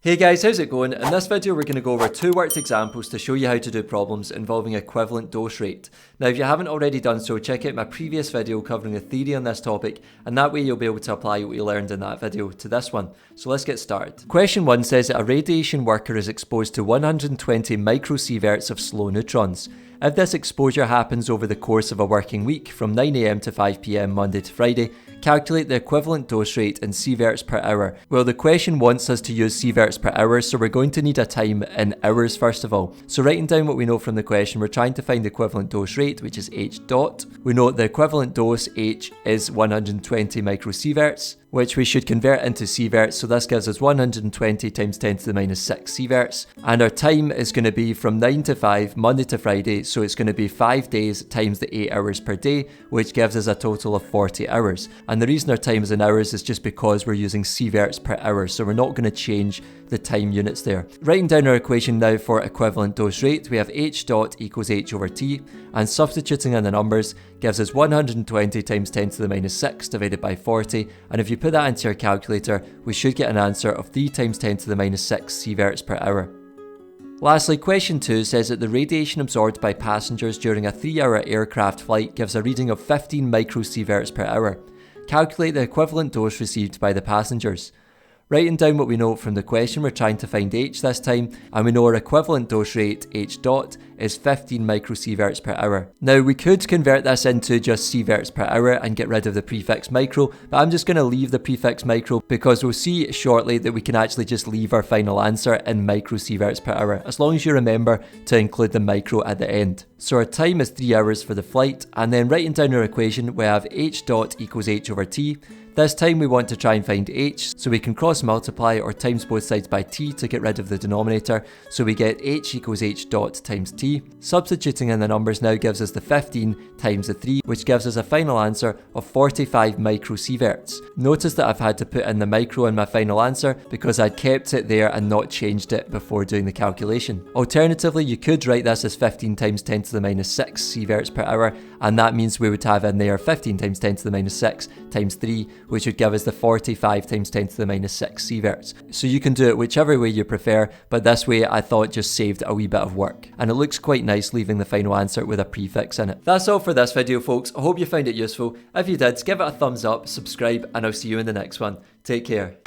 Hey guys, how's it going? In this video we're going to go over two worked examples to show you how to do problems involving equivalent dose rate. Now if you haven't already done so, check out my previous video covering the theory on this topic, and that way you'll be able to apply what you learned in that video to this one. So let's get started. Question 1 says that a radiation worker is exposed to 120 microsieverts of slow neutrons. If this exposure happens over the course of a working week from 9 AM to 5 PM Monday to Friday, calculate the equivalent dose rate in sieverts per hour. Well, the question wants us to use sieverts per hour, so we're going to need a time in hours first of all. So writing down what we know from the question, we're trying to find the equivalent dose rate, which is H dot. We know the equivalent dose, H, is 120 microsieverts, which we should convert into sieverts, so this gives us 120 times 10 to the minus 6 sieverts. And our time is going to be from 9 to 5, Monday to Friday, so it's going to be 5 days times the 8 hours per day, which gives us a total of 40 hours. And the reason our time is in hours is just because we're using sieverts per hour, so we're not going to change the time units there. Writing down our equation now for equivalent dose rate, we have H dot equals H over T, and substituting in the numbers gives us 120 times 10 to the minus 6 divided by 40, and if you put that into your calculator, we should get an answer of 3 times 10 to the minus 6 sieverts per hour. Lastly, question 2 says that the radiation absorbed by passengers during a 3-hour aircraft flight gives a reading of 15 microsieverts per hour. Calculate the equivalent dose received by the passengers. Writing down what we know from the question, we're trying to find H this time, and we know our equivalent dose rate, H dot, is 15 microsieverts per hour. Now we could convert this into just sieverts per hour and get rid of the prefix micro, but I'm just going to leave the prefix micro because we'll see shortly that we can actually just leave our final answer in microsieverts per hour, as long as you remember to include the micro at the end. So our time is 3 hours for the flight, and then writing down our equation, we have H dot equals H over T. This time we want to try and find H, so we can cross multiply or times both sides by T to get rid of the denominator, so we get H equals H dot times T. Substituting in the numbers now gives us the 15 times the 3, which gives us a final answer of 45 microsieverts. Notice that I've had to put in the micro in my final answer because I'd kept it there and not changed it before doing the calculation. Alternatively, you could write this as 15 times 10 to the minus 6 sieverts per hour, and that means we would have in there 15 times 10 to the minus 6 times 3, which would give us the 45 times 10 to the minus 6 sieverts. So you can do it whichever way you prefer, but this way I thought just saved a wee bit of work. And it looks quite nice leaving the final answer with a prefix in it. That's all for this video, folks. I hope you found it useful. If you did, give it a thumbs up, subscribe, and I'll see you in the next one. Take care.